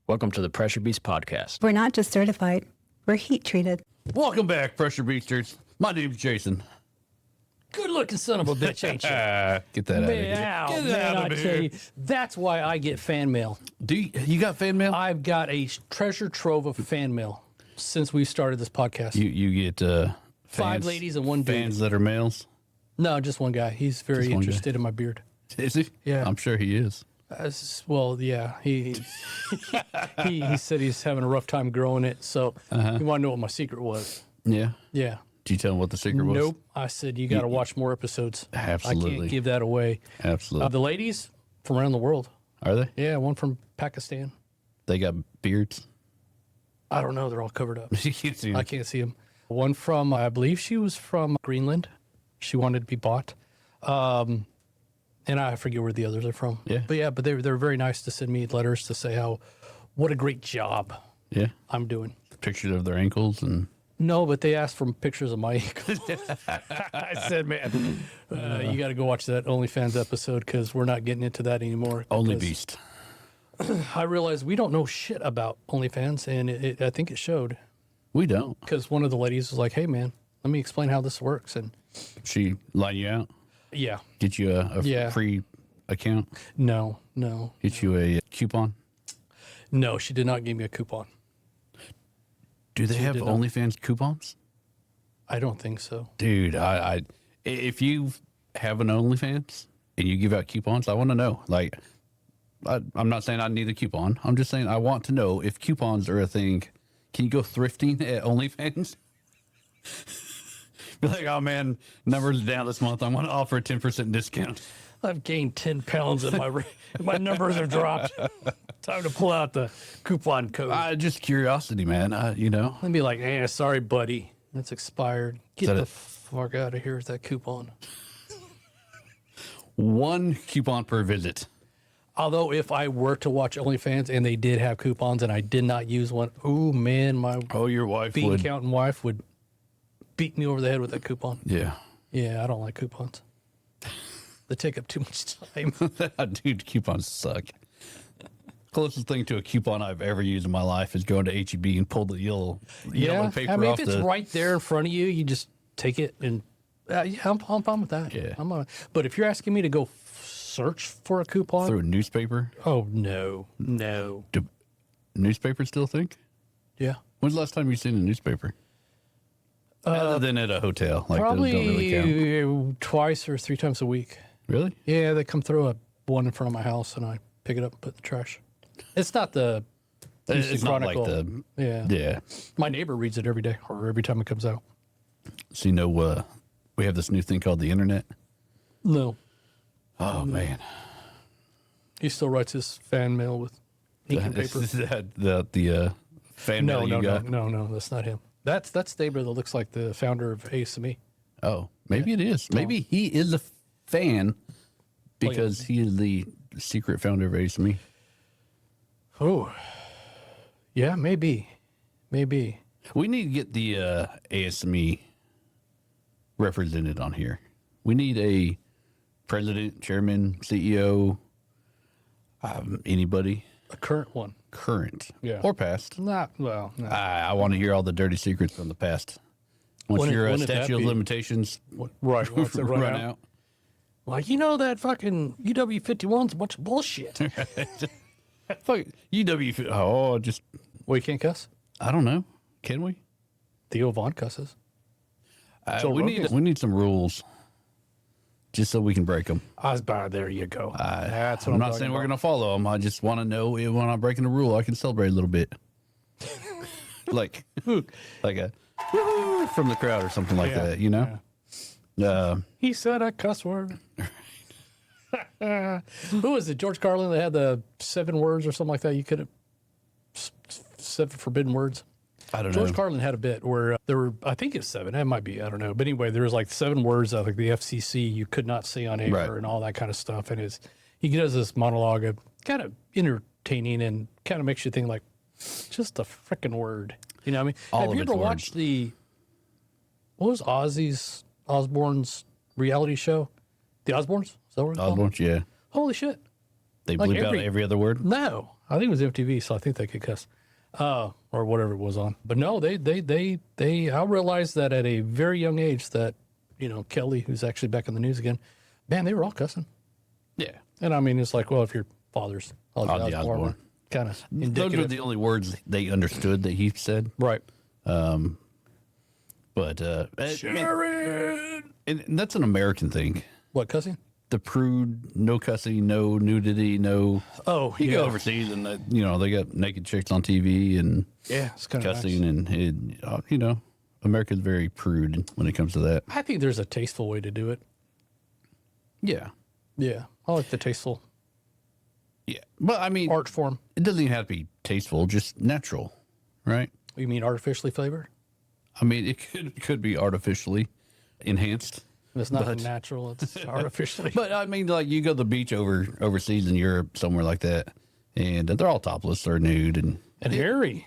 Welcome to the Pressure Beast Podcast. We're not just certified, we're heat treated. Welcome back, Pressure Beasters. My name's Jason. Good looking son of a bitch, ain't you? Get that out of here. Get that out of here. That's why I get fan mail. Do you got fan mail? I've got a treasure trove of fan mail since we started this podcast. You get Five ladies and one dude. fans that are males? No, just one guy. He's very interested in my beard. Is he? Yeah. I'm sure he is. Well, yeah. He said he's having a rough time growing it, so he wanted to know what my secret was. Yeah. Yeah. Did you tell him what the secret was? Nope. I said, you got to watch more episodes. Absolutely. I can't give that away. Absolutely. The ladies from around the world. Are they? Yeah, one from Pakistan. They got beards? I don't know. They're all covered up. You can't see them. I can't see them. One from, I believe she was from Greenland. She wanted to be bought. And I forget where the others are from. Yeah. But they're very nice to send me letters to say what a great job I'm doing. Pictures of their ankles and... No, but they asked for pictures of my ankles. I said, man, you got to go watch that OnlyFans episode because we're not getting into that anymore. Only Beast. I realized we don't know shit about OnlyFans, and I think it showed. We don't. Because one of the ladies was like, hey, man, let me explain how this works. And She line you out? yeah. Get you a free account? No. Get you a coupon? No, she did not give me a coupon. Do they have OnlyFans coupons? I don't think so. Dude, if you have an OnlyFans and you give out coupons, I want to know. Like, I'm not saying I need a coupon. I'm just saying I want to know if coupons are a thing. Can you go thrifting at OnlyFans? Be like, oh man, numbers down this month. I want to offer a 10% discount. I've gained 10 pounds and my numbers are dropped. Time to pull out the coupon code. Just curiosity, man. I'd be like, sorry, buddy. That's expired. Get the fuck out of here with that coupon. One coupon per visit. Although if I were to watch OnlyFans and they did have coupons and I did not use one, oh man, your wife bean would. counting wife would beat me over the head with that coupon. Yeah. Yeah, I don't like coupons. They take up too much time. Dude, coupons suck. Closest thing to a coupon I've ever used in my life is going to H-E-B and pull the yellow paper I mean, off if it's right there in front of you, you just take it and I'm fine with that. Yeah. But if you're asking me to go search for a coupon through a newspaper. Oh no. Do newspapers still think? Yeah. When's the last time you seen a newspaper? Other than at a hotel, like probably those don't really count. Twice or three times a week. Really? Yeah, they come through one in front of my house and I pick it up and put it in the trash. It's not the It's not like the yeah. My neighbor reads it every day or every time it comes out. So we have this new thing called the internet. No. Oh man. He still writes his fan mail with ink and paper. Is that the fan mail you got? No, that's not him. That's the neighbor that looks like the founder of ASME. Oh, maybe it is. Maybe he is a fan because he is the secret founder of ASME. Oh, yeah, maybe. We need to get the ASME represented on here. We need a president, chairman, CEO, anybody. A current one. Current. Yeah. Or past. No. I want to hear all the dirty secrets from the past. Once your statute of limitations Once it run out. Like, that fucking UW-51's a bunch of bullshit. Fuck, UW. Oh, just. Well, you can't cuss? I don't know. Can we? Theo Von cusses. We need some rules. Just so we can break them. There you go. That's what I'm not saying we're going to follow them. I just want to know when I'm breaking a rule, I can celebrate a little bit. like a woo from the crowd or something like that, Yeah. He said a cuss word. Who was it? George Carlin that had the 7 words or something like that? You could have 7 forbidden words. I don't know. George Carlin had a bit where there were, I think it's 7. It might be, I don't know. But anyway, there was like 7 words that like the FCC you could not say on air and all that kind of stuff. And he does this monologue of kind of entertaining and kind of makes you think like, just a freaking word. You know what I mean? Have you ever watched what was Osborne's reality show? The Osbornes? Is that what it's called? Osborne's, yeah. Holy shit. They bleep out every other word? No. I think it was MTV, so I think they could cuss, or whatever it was on. But no, they. I realized that at a very young age that, Kelly, who's actually back in the news again, man, they were all cussing. Yeah. And I mean, it's like, well, if your father's Ozzy Osbourne, kind of indicative. Those were the only words they understood that he said. Right. But Sharon! and that's an American thing. What, cussing? The prude, no cussing, no nudity, no. Oh, you go overseas and they got naked chicks on TV and it's kind of cussing nice. and America's very prude when it comes to that. I think there's a tasteful way to do it. Yeah, Yeah, I like the tasteful yeah. But I mean, art form. it doesn't even have to be tasteful, just natural, right? You mean artificially flavored? I mean, it could be artificially enhanced. It's not natural; it's artificially. But I mean, like you go to the beach overseas in Europe, somewhere like that, and they're all topless or nude and hairy.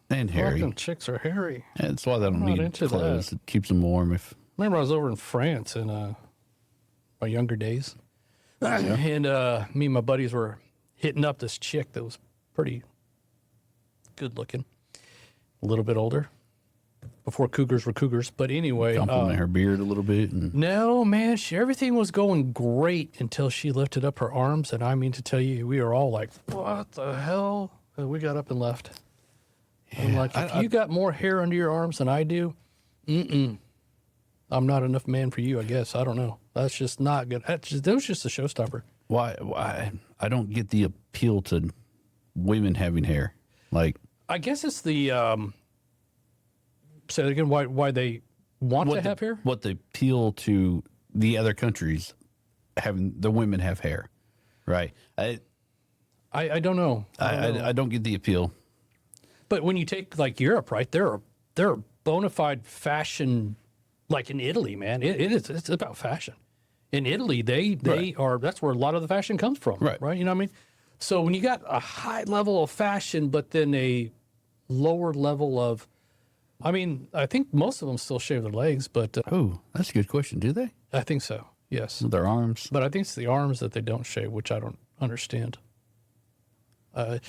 And hairy. Them chicks are hairy. And that's why they don't not need into clothes. that. It keeps them warm. Remember, I was over in France in my younger days, and me and my buddies were hitting up this chick that was pretty good looking, a little bit older. Before cougars were cougars, but anyway, compliment her beard a little bit. And no, man, everything was going great until she lifted up her arms, and I mean to tell you, we were all like, "What the hell?" And we got up and left. I'm like, if you got more hair under your arms than I do, I'm not enough man for you, I guess. I don't know. That's just not good. That was just a showstopper. why? I don't get the appeal to women having hair. Like, I guess it's the. Say that again. Why they want to have hair? What the appeal to the other countries having the women have hair, right? I don't know. I don't get the appeal. But when you take like Europe, right? They're bona fide fashion, like in Italy, man. It's about fashion. In Italy, they are. That's where a lot of the fashion comes from, right? You know what I mean? So when you got a high level of fashion, but then a lower level of, I mean, I think most of them still shave their legs, but Oh, that's a good question. Do they? I think so. Yes, Their arms. but I think it's the arms that they don't shave, which I don't understand. I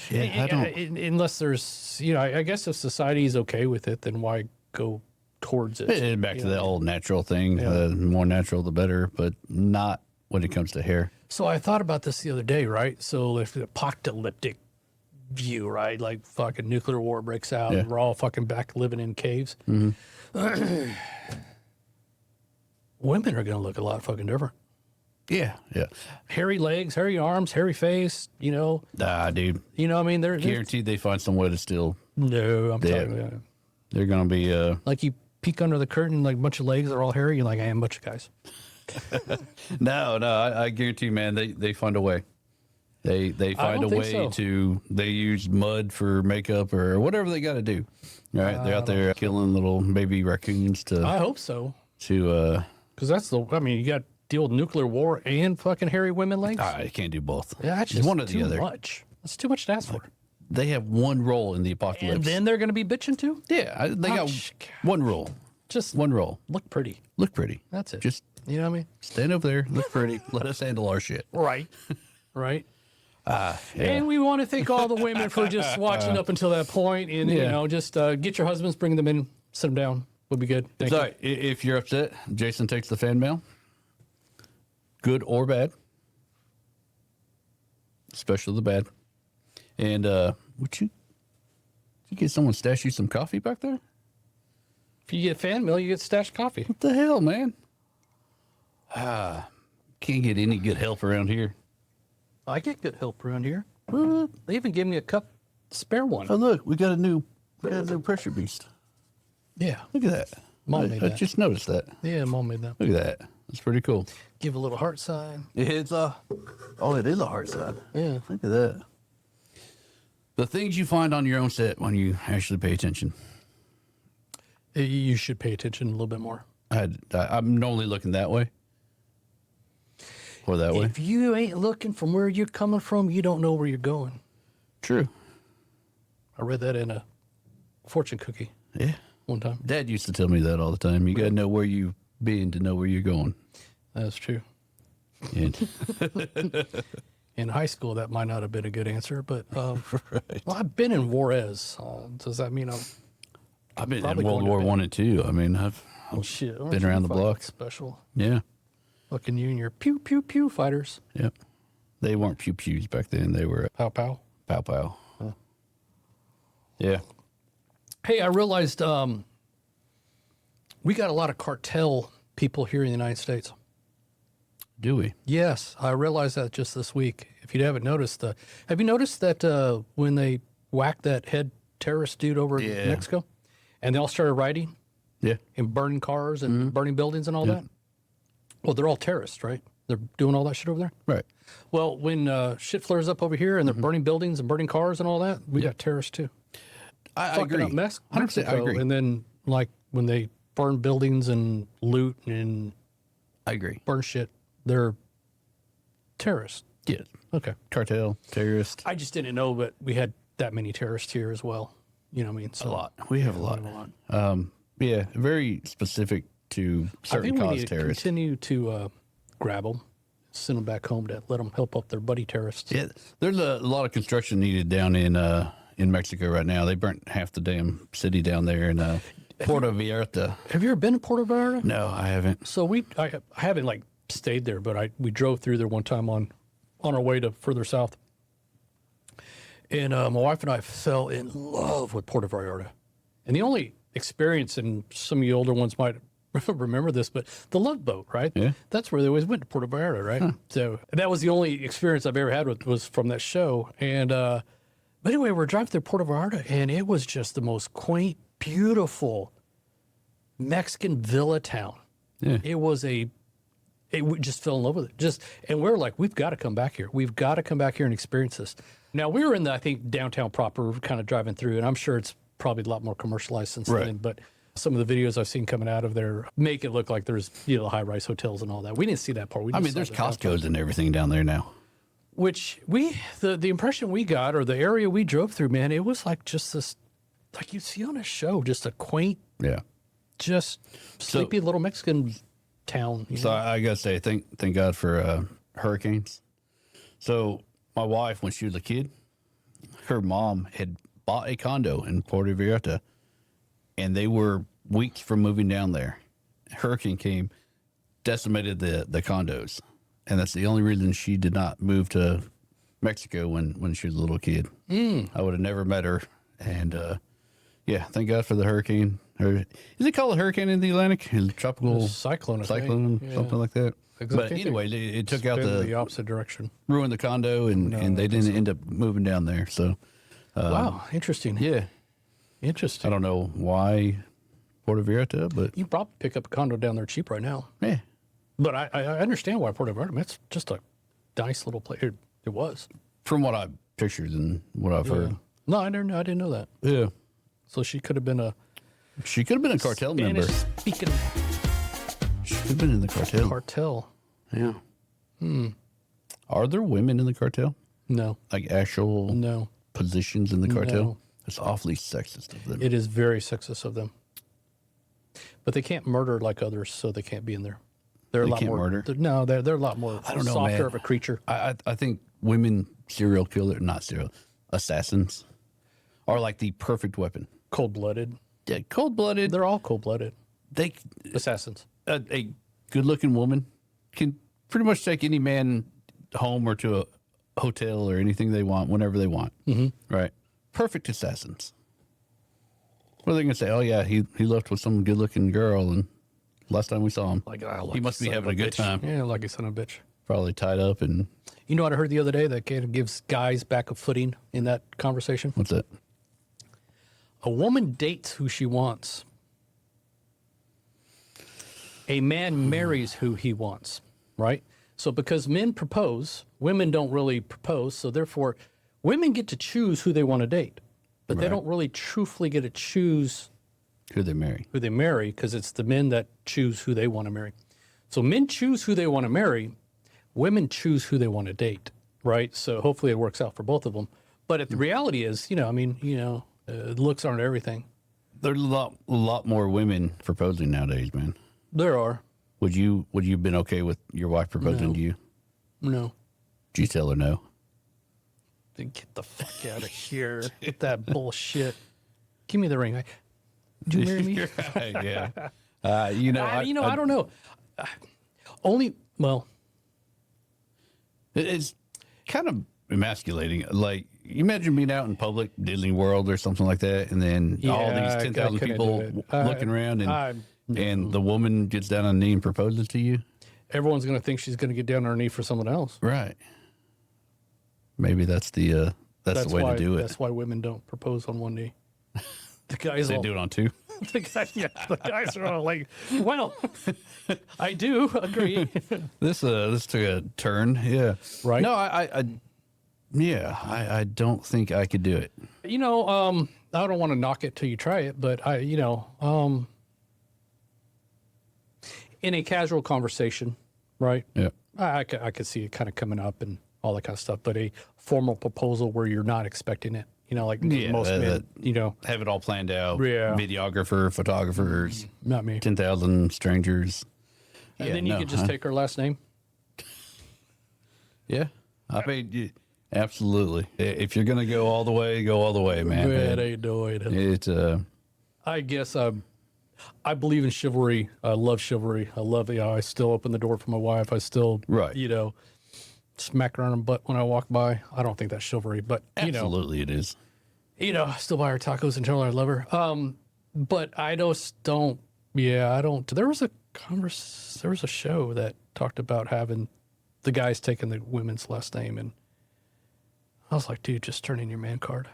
don't. Unless there's, I guess if society is okay with it, then why go towards it? Back to the old natural thing. The more natural, the better, but not when it comes to hair. So I thought about this the other day, right? So if the apocalyptic view, right? Like fucking nuclear war breaks out and we're all fucking back living in caves. Mm-hmm. Women are going to look a lot fucking different. Yeah. Hairy legs, hairy arms, hairy face, Nah, dude. You know what I mean? They're Guaranteed they find some way to still. No, I'm telling you. They're going to be. Like you peek under the curtain, like a bunch of legs are all hairy. You're like, I am a bunch of guys. No, I guarantee, man, they find a way. They find a way to. They use mud for makeup or whatever they got to do. Right? They're out there killing little baby raccoons to. I hope so. Because that's you got to deal with nuclear war and fucking hairy women legs. I can't do both. Yeah, that's It's just one or the too other. much. That's too much to ask for. They have one role in the apocalypse. And then they're going to be bitching too? Yeah, they got one role. Just one role. Look pretty. Look pretty. That's it. Just you know what I mean? Stand over there, look pretty. Let us handle our shit. Right. Right. And we want to thank all the women for just watching up until that point, and just get your husbands, bring them in, sit them down. Would be good. Thank you. If you're upset, Jason takes the fan mail, good or bad, especially the bad. And would you get someone stash you some coffee back there? If you get fan mail, you get stashed coffee. What the hell, man? Can't get any good help around here. I get good help around here. They even gave me a cup spare one. Oh, look, we got a new pressure beast. Yeah. Look at that. Mom made that. I just noticed that. Yeah, Mom made that. Look at that. That's pretty cool. Give a little heart sign. It's it is a heart sign. Yeah. Look at that. The things you find on your own set when you actually pay attention. You should pay attention a little bit more. I'm normally looking that way. Or that way. If you ain't looking from where you're coming from, you don't know where you're going. True. I read that in a fortune cookie. Yeah. One time. Dad used to tell me that all the time. You got to know where you've been to know where you're going. That's true. And In high school, that might not have been a good answer, but well, I've been in Juarez. Does that mean I've been in probably World going to War bed. One and Two. I mean, I've shit? Aren't been you around the fucking block. Special. Yeah. Fucking you and your pew pew pew fighters. Yep. They weren't pew pews back then. They were Pow pow. pow pow. Yeah. Hey, I realized we got a lot of cartel people here in the United States. Do we? Yes, I realized that just this week. If you haven't noticed, have you noticed that when they whacked that head terrorist dude over in Yeah. Mexico, and they all started rioting Yeah. and burning cars and burning buildings and all that? Well, they're all terrorists, right? They're doing all that shit over there. Right. Well, when shit flares up over here and they're burning buildings and burning cars and all that, we got terrorists too. I Fucking agree. up 100%. Mexico, I agree. and then like when they burn buildings and loot and I agree. burn shit, they're terrorists. Yeah. Okay. Cartel, terrorist. I just didn't know that we had that many terrorists here as well. You know what I mean? So, A lot. We have a lot. Yeah. Very specific to I certain think we cause need to terrorists. continue to grab them, send them back home to let them help up their buddy terrorists. Yeah. There's a lot of construction needed down in Mexico right now. They burnt half the damn city down there in Puerto Vallarta. Have you ever been to Puerto Vallarta? No, I haven't. So I haven't like stayed there, but we drove through there one time on our way to further south. And my wife and I fell in love with Puerto Vallarta. And the only experience, and some of you older ones might remember this, but the Love Boat, right? Yeah. That's where they always went to Puerto Vallarta, right? So that was the only experience I've ever had was from that show. And but anyway, we're driving through Puerto Vallarta, and it was just the most quaint, beautiful Mexican villa town. Yeah. We just fell in love with it. And we're like, we've got to come back here. We've got to come back here and experience this. Now we were in I think downtown proper, kind of driving through, and I'm sure it's probably a lot more commercialized since Right. then. But some of the videos I've seen coming out of there make it look like there's high-rise hotels and all that. We didn't see that part. We I just mean, saw there's the downtown. Costco's and everything down there now. Which the impression we got, or the area we drove through, man, it was like just this, like you see on a show, just a quaint, Yeah. just sleepy little Mexican town. you So know? I gotta say, thank God for hurricanes. So my wife, when she was a kid, her mom had bought a condo in Puerto Vallarta, and they were weeks from moving down there. Hurricane came, decimated the condos, and that's the only reason she did not move to Mexico when she was a little kid. I would have never met her, and yeah, thank God for the hurricane. Or is it called a hurricane in the Atlantic? Is it tropical Cyclone, I think. cyclone, Yeah. something like that? Exactly. But anyway, it took out Spin the opposite direction. ruined the condo, and they didn't end up moving down there. So Wow, interesting. yeah, I Interesting. don't know why Puerto Vallarta, but You probably pick up a condo down there cheap right now. yeah, But I understand why Puerto Vallarta. It's just a nice little place. It was. from what I pictured and what I've heard, No, I didn't know that. yeah, So she could have been a she could have been a cartel member. Spanish-speaking She could have been in the cartel. cartel. Yeah. Are there women in the cartel? No, Like actual no. positions in the cartel? No. It's awfully sexist of them. It is very sexist of them. But they can't murder like others, so they can't be in there. They're a They lot can't more. murder? They're a lot more. I don't know, softer man. of a creature. I think women serial killer, not serial assassins, are like the perfect weapon. Cold blooded. Yeah, cold blooded. They're all cold blooded They assassins. a good looking woman can pretty much take any man home or to a hotel or anything they want whenever they want. Mm-hmm. Right. Perfect assassins. What are they gonna say? Oh yeah, he left with some good looking girl, and last time we saw him, he must be having a good time. Yeah, like a son of a bitch. Probably tied up and You know what I heard the other day that kind of gives guys back a footing in that conversation? what's that? A woman dates who she wants. A man marries who he wants, right? So because men propose, women don't really propose. So therefore, women get to choose who they want to date. But they Right. don't really truthfully get to choose Who they marry? who they marry because it's the men that choose who they want to marry. So men choose who they want to marry. Women choose who they want to date, right? So hopefully it works out for both of them. But the reality is, looks aren't everything. There's a lot more women proposing nowadays, man. There are. Would you have been okay with your wife proposing to you? No. Did you tell her no? Then get the fuck out of here with that bullshit. Give me the ring. Did you marry me? Right, yeah. I don't know. It's kind of emasculating. Like, you imagine being out in public, Disney World or something like that, and then all these 10,000 people looking around, and the woman gets down on a knee and proposes to you. Everyone's going to think she's going to get down on her knee for someone else. Right. Maybe that's the way to do it. That's why women don't propose on one knee. The guys they do it on two. The guys are all like, well, I do agree. This took a turn. Yeah. Right. No, I don't think I could do it. I don't want to knock it till you try it, but in a casual conversation, right? Yeah. I could see it kind of coming up and all that kind of stuff, but a formal proposal where you're not expecting it, most men, have it all planned out. Yeah. Videographer, photographers, not me. 10,000 strangers. And then you could just take her last name. Yeah. I mean, absolutely. If you're going to go all the way, man. That ain't no way. It's I guess I believe in chivalry. I love chivalry. I love it. I still open the door for my wife. I still, smack her on the butt when I walk by. I don't think that's chivalry, but absolutely it is. I still buy her tacos and tell her I love her. But I just don't. Yeah, I don't. There was a show that talked about having the guys taking the women's last name, and I was like, dude, just turn in your man card.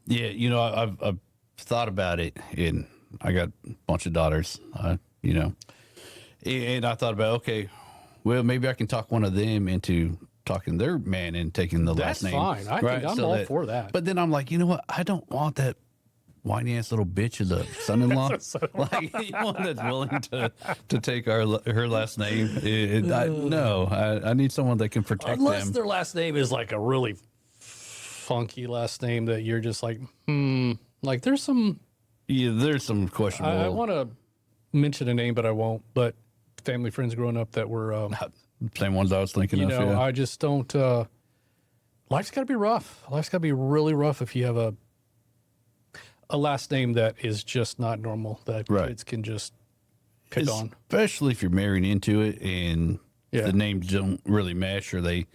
Yeah, I've thought about it, and I got a bunch of daughters, and I thought about, okay, well, maybe I can talk one of them into talking their man and taking the last name. That's fine. I think I'm all for that. But then I'm like, you know what? I don't want that whiny ass little bitch as a son-in-law. Like, one that's willing to take her last name. I need someone that can protect Unless them. their last name is like a really funky last name that you're just like, like there's some. Yeah, there's some questionable. I want to mention a name, but I won't. But family friends growing up that were same ones I was thinking of. Yeah. I just don't. Life's got to be rough. Life's got to be really rough if you have a last name that is just not normal that kids can just pick on. Especially if you're marrying into it and the names don't really mesh, or they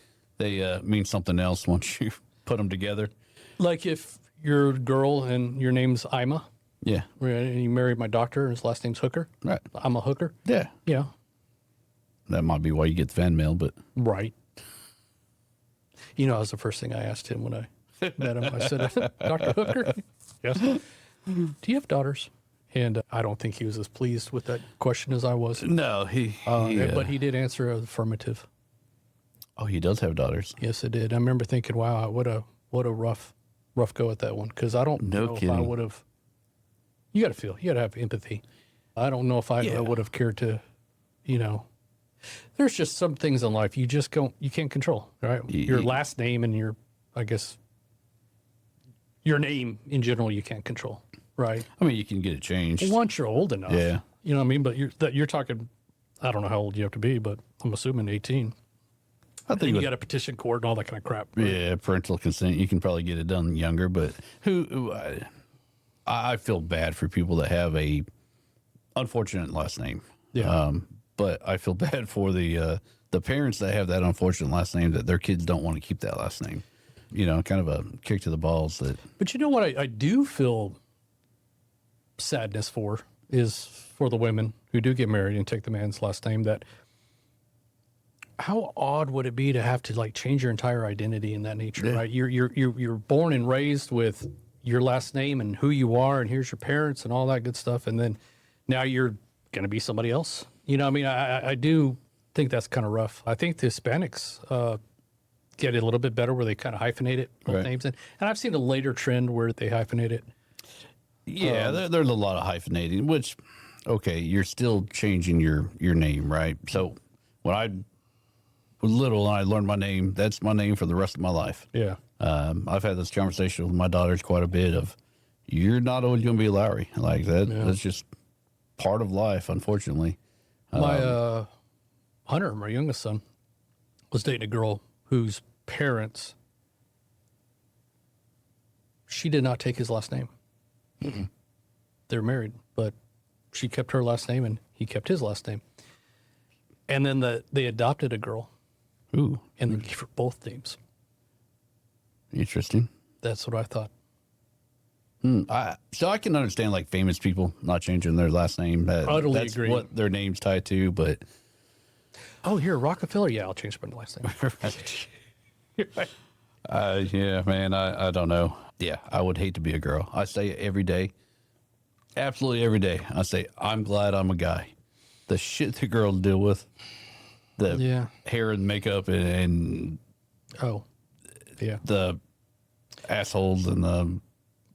mean something else once you put them together. Like if you're a girl and your name's Ima. Yeah. And you married my doctor and his last name's Hooker. Right. I'm a hooker. Yeah. Yeah. That might be why you get the fan mail, but. Right. That was the first thing I asked him when I met him. I said, Dr. Hooker? Yes. Do you have daughters? And I don't think he was as pleased with that question as I was. No, but he did answer affirmative. Oh, he does have daughters. Yes, it did. I remember thinking, wow, what a rough go at that one. Because I don't know if I would have. You got to have empathy. I don't know if I would have cared to, There's just some things in life you can't control, right? Your last name and your name in general you can't control, right? I mean, you can get it changed once you're old enough. Yeah, you know what I mean. But you're talking. I don't know how old you have to be, but I'm assuming 18. I think you got a petition court and all that kind of crap. Right? Yeah, parental consent. You can probably get it done younger, but I feel bad for people that have a unfortunate last name. Yeah. But I feel bad for the parents that have that unfortunate last name that their kids don't want to keep that last name. Kind of a kick to the balls. But you know what I do feel sadness for is for the women who do get married and take the man's last name. That how odd would it be to have to like change your entire identity in that nature, right? You're born and raised with your last name and who you are, and here's your parents and all that good stuff, and then now you're going to be somebody else. I do think that's kind of rough. I think the Hispanics get it a little bit better where they kind of hyphenate it, both names in. And I've seen a later trend where they hyphenate it. Yeah, there's a lot of hyphenating, which, okay, you're still changing your name, right? So when I was little and I learned my name, that's my name for the rest of my life. Yeah. I've had this conversation with my daughters quite a bit of, you're not always going to be Lowry. Like that. Yeah. That's just part of life, unfortunately. My Hunter, my youngest son, was dating a girl whose parents, she did not take his last name. They're married, but she kept her last name and he kept his last name. And then they adopted a girl. Ooh. And they gave her both names. Interesting. That's what I thought. So I can understand like famous people not changing their last name. Totally that's agree. what their name's tied to, but Oh, here, Rockefeller. Yeah, I'll change my last name. yeah, man, I don't know. Yeah, I would hate to be a girl. I say it every day. Absolutely every day. I say, I'm glad I'm a guy. The shit the girls deal with, the hair and makeup and Oh, yeah. the assholes and the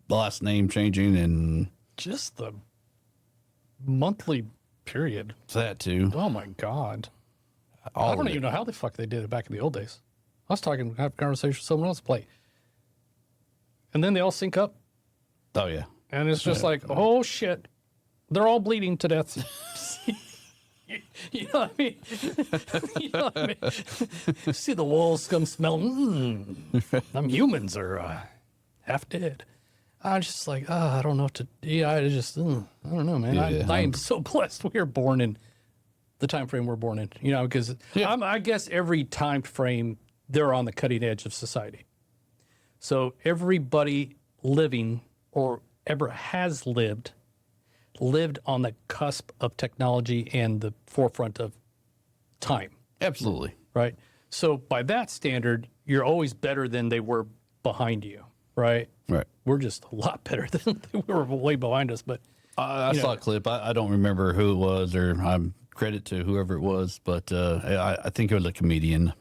last name changing and Just the monthly period. that too. Oh, my God. All I don't of even it. know how the fuck they did it back in the old days. I was having a conversation with someone else play. And then they all sync up. Oh yeah. And it's just like, oh, shit. They're all bleeding to death. You know what I mean? You know what I mean? See the walls come smelling. Them humans are half dead. I'm just like, I don't know what to do. I don't know, man. I am so blessed we were born in the time frame we're born in, you know, because I guess every time frame they're on the cutting edge of society. So everybody living or ever has lived on the cusp of technology and the forefront of time, Absolutely. right? So by that standard, you're always better than they were behind you, right? Right. We're just a lot better than they were way behind us. But I saw a clip. I don't remember who it was, or I'm credit to whoever it was, but I think it was a comedian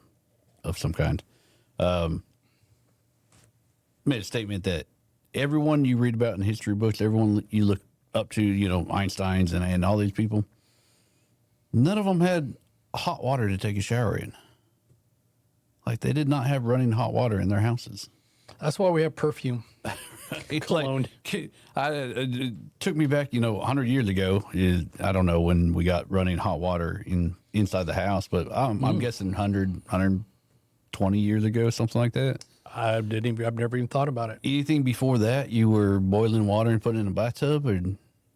of some kind. Made a statement that everyone you read about in history books, everyone you look up to, you know, Einstein's and all these people, none of them had hot water to take a shower in. Like they did not have running hot water in their houses. that's why we have perfume. Cologne. It took me back, 100 years ago. I don't know when we got running hot water inside the house, but I'm guessing 120 years ago, something like that. I've never even thought about it. Anything before that, you were boiling water and putting it in a bathtub, or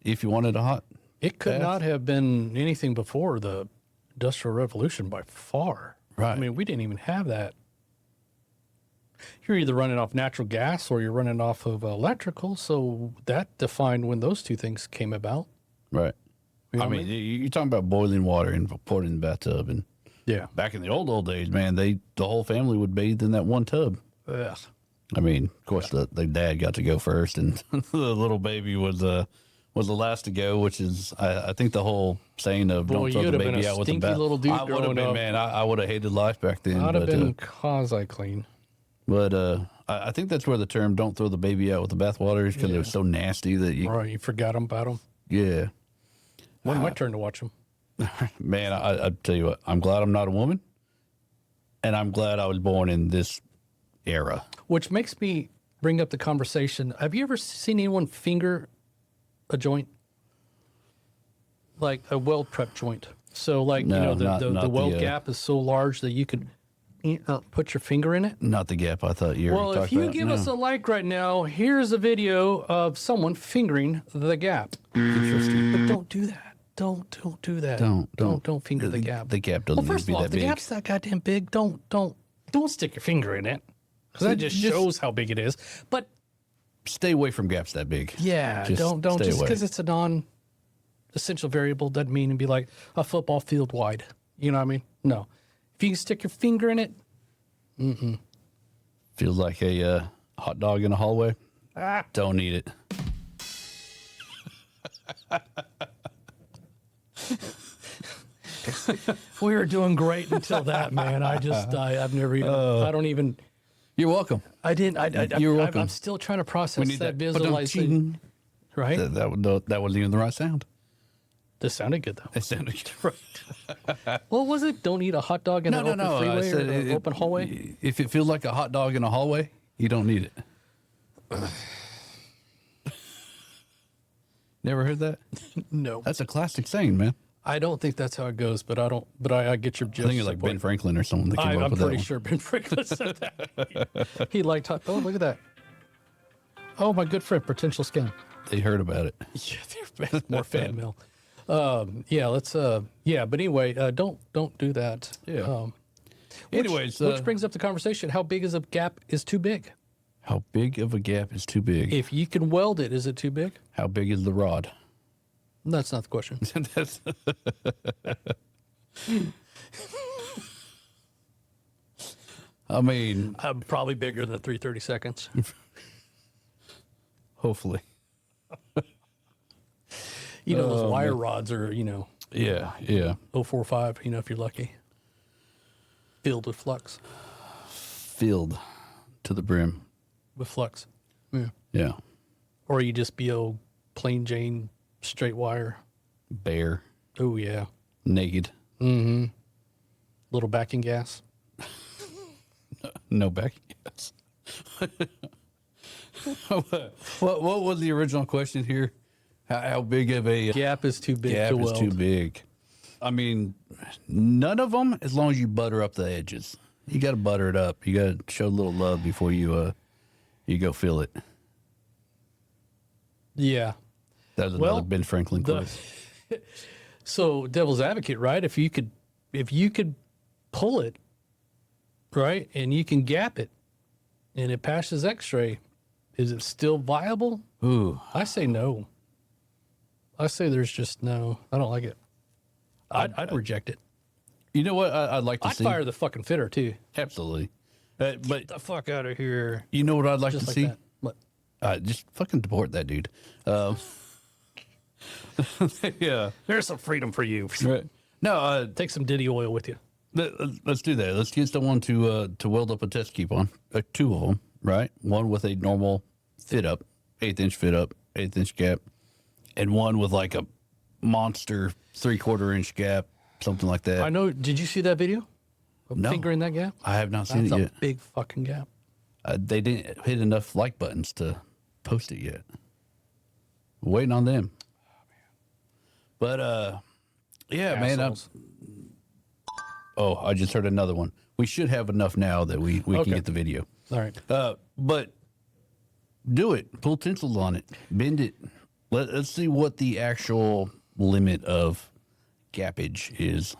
if you wanted a hot It could bath? not have been anything before the Industrial Revolution by far. Right. I mean, we didn't even have that. You're either running off natural gas or you're running off of electrical. So that defined when those two things came about. Right. You know I what mean, you're talking about boiling water and pouring it in the bathtub, and Yeah. back in the old days, man, the whole family would bathe in that one tub. Ugh. I mean, of course, the dad got to go first, and the little baby was the last to go, which is, I think, the whole saying of Boy, don't throw you'd the have been baby a out with the stinky bath. little dude I would have growing been, up. man. I would have hated life back then. I'd have but, been quasi-clean. But I think that's where the term "don't throw the baby out with the bathwater" is, because it was so nasty that you, Right, you forgot about them. yeah, When my turn to watch them. man. I tell you what, I'm glad I'm not a woman, and I'm glad I was born in this era. Which makes me bring up the conversation. Have you ever seen anyone finger a joint? Like a weld prep joint. So like, No, not the weld the, gap is so large that you could put your finger in it. Not the gap I thought you were Well, talking if you about. give No. us a like right now, here's a video of someone fingering the gap. Interesting. But don't do that. Don't do that. Don't finger the gap. The gap doesn't Well, need to first be of all, that if the big. gap's that goddamn big, don't stick your finger in it. Because that just shows how big it is. But Stay away from gaps that big. yeah, Just don't stay just away. because it's a non-essential variable doesn't mean to be like a football field wide. You know what I mean? No. If you can stick your finger in it, Feels like a hot dog in a hallway. Don't need it. we were doing great until that, man. I've never even. I don't even. You're welcome. I didn't. You're welcome. I'm still trying to process that Ba-dum-ching. visualization. Right? That wasn't even the right sound. This sounded good though. It sounded Right. What was it? Don't eat a hot dog in an open I freeway said or an open hallway? If it feels like a hot dog in a hallway, you don't need it. Never heard that? No. That's a classic saying, man. I don't think that's how it goes, but I get your I gist. think it's like Ben Franklin or someone that came up I'm with that pretty one. sure Ben Franklin said that. He liked, oh, look at that. Oh, my good friend, potential scam. They heard about it. Yeah, they're more fan mail. But anyway, don't do that. Yeah. Which brings up the conversation. How big is a gap is too big? How big of a gap is too big? If you can weld it, is it too big? How big is the rod? That's not the question. That's I mean, I'm probably bigger than 330 seconds. hopefully. Those wire rods are, Yeah. 045, if you're lucky. Filled with flux. Filled to the brim. With flux. Yeah. Yeah. Or you just be old plain Jane straight wire. Bare. Oh, yeah. Naked. Mm-hmm. Little backing gas. No back. Yes. what was the original question here? How big of a Gap is too big gap to is weld. too big? I mean, none of them as long as you butter up the edges. You got to butter it up. You got to show a little love before you go fill it. Yeah. That was another Ben Franklin quote. So devil's advocate, right? If you could pull it, right, and you can gap it, and it passes X-ray, is it still viable? Ooh, I say no. I say there's just no. I don't like it. I'd reject it. you know what I'd like to I'd see? fire the fucking fitter too. Absolutely. But Get the fuck out of here. you know what I'd like Just to like see? that. What? Just fucking deport that dude. Yeah. There's some freedom for you. Right. No, Take some Diddy oil with you. let's do that. Let's get someone to weld up a test coupon, two of them, right? One with a normal fit up, 1/8 fit up, 1/8 gap, and one with like a monster 3/4 inch gap, something like that. I know. Did you see that video? Of No. fingering that gap? I have not seen That's it a yet. big fucking gap. They didn't hit enough like buttons to post it yet. Waiting on them. But yeah, Assholes. I just heard another one. We should have enough now that we Okay. can get the video. All right. But do it. Pull tinsel on it. Bend it. Let's see what the actual limit of gappage is.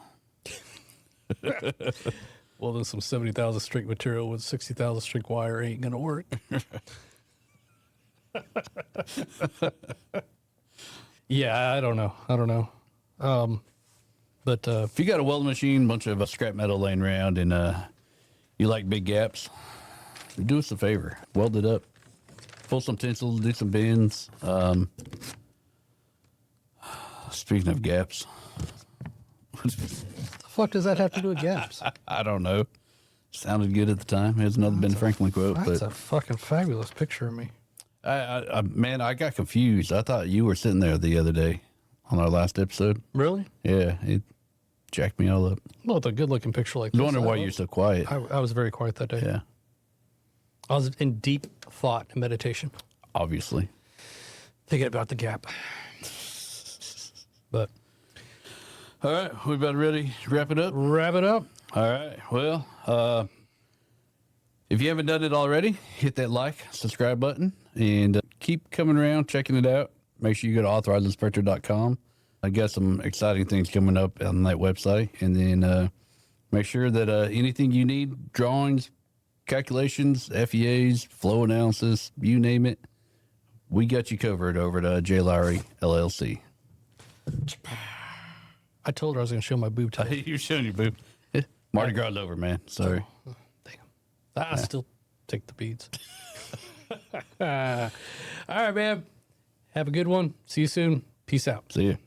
Well, then some 70,000 string material with 60,000 string wire ain't gonna work. Yeah, I don't know. But If you got a welding machine, bunch of scrap metal laying around, and you like big gaps, do us a favor. Weld it up. Pull some tinsel, do some bends. Speaking of gaps, the fuck does that have to do with gaps? I don't know. Sounded good at the time. Here's another Ben Franklin quote. That's But a fucking fabulous picture of me. man, I got confused. I thought you were sitting there the other day on our last episode. Really? Yeah, it jacked me all up. Well, it's a good looking picture like I this. wonder why you're so quiet. I was very quiet that day. Yeah, I was in deep thought and meditation, obviously. thinking about the gap. But All right, we about ready to wrap it up? wrap it up. All right. Well, if you haven't done it already, hit that like, subscribe button, and keep coming around, checking it out. Make sure you go to authorizedinspector.com. I got some exciting things coming up on that website. And then make sure that anything you need, drawings, calculations, FEAs, flow analysis, you name it, we got you covered over at J. Lowry, LLC. I told her I was going to show my boob tie. You're showing your boob. Mardi Gras over, man. Sorry. Damn. I still take the beads. All right, man. Have a good one. See you soon. Peace out. See you.